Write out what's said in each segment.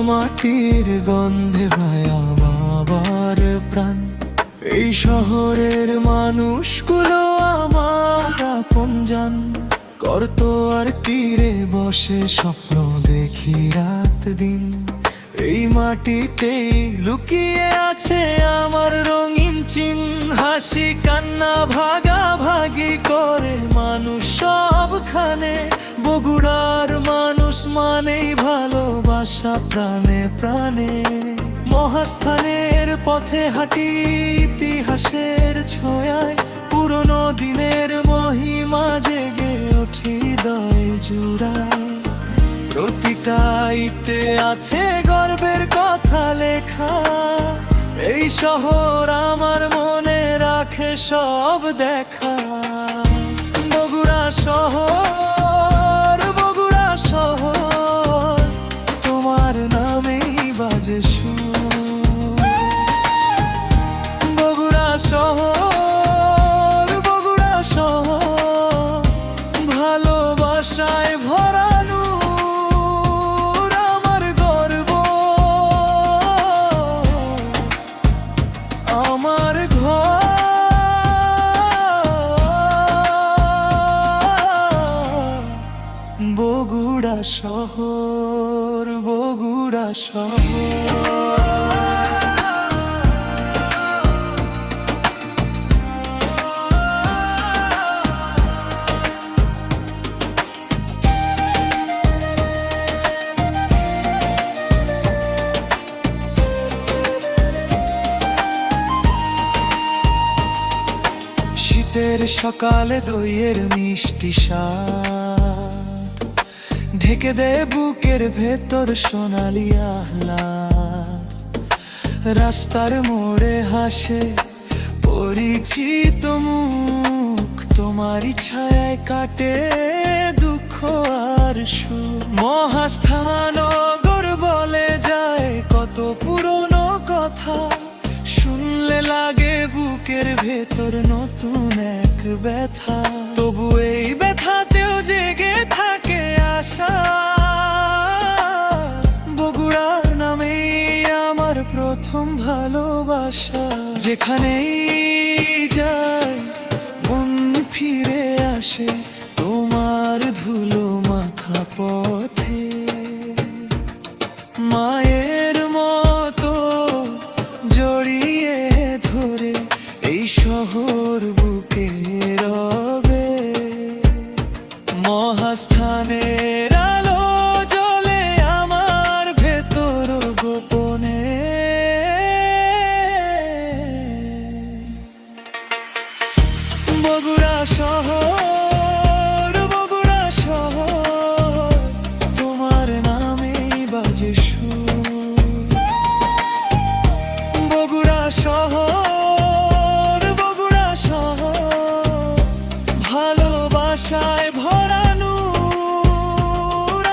মাটির গন্ধে ভাই আমার প্রাণ। এই শহরের মানুষগুলো আমার আপনজন। করতোয়ার তীরে বসে স্বপ্ন দেখি রাত দিন। এই মাটিতেই লুকিয়ে আছে আমার রঙিন চিহ্ন। হাসি কান্না ভাগাভাগি করে মানুষ সবখানে। বগুড়ার মানুষ মানেই ভালোবাসা প্রাণে প্রাণে। মহাস্থানের পথে হাঁটি ইতিহাসের ছোঁয়ায়। পুরনো দিনের মহিমা জেগে ওঠে হৃদয় জুড়ায়। প্রতিটা ইটে আছে গর্বের কথা লেখা। এই শহর আমার মনে রাখে সব দেখা। বগুড়া শহর, বগুড়া শহর, তোমার নামেই বাজে সুর। বগুড়া শহর, বগুড়া শহর, ভালোবাসায় ভরানো আমার গর্ব। আমার ঘর বগুড়া শহর, বগুড়া শহর। শীতের সকালে দইয়ের মিষ্টি স্বাদ ঢেকে দেয় বুকের ভেতর সোনালি আহ্লাদ। রাস্তার মোড়ে হাসে পরিচিত মুখ। তোমারই ছায়ায় কাটে দুঃখ আর সুখ। মহাস্থানগর বলে যায় কত পুরনো কথা। শুনলে লাগে বুকের ভেতর নতুন এক ব্যথা। তবু এই ব্যথাতেও জেগে থাকে আশা। বগুড়ার নামেই আমার প্রথম ভালোবাসা। যেখানেই যায় মন ফিরে আসে তোমার ধুলো মাখা পথে। মায়ের মতো জড়িয়ে ধরে এই শহর বুকে রবে। মহাস্থানের আলো জ্বলে আমার ভেতর গোপনে। বগুড়া শহর, বগুড়া শহর, তোমার নামেই বাজে সুর। বগুড়া শহর, বগুড়া শহর, ভালোবাসায় ভরানো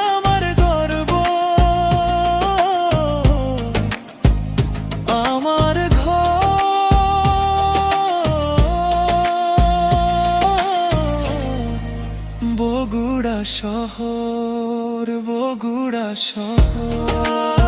আমার গর্ব। আমার বগুড়া শহর, বগুড়া শহর।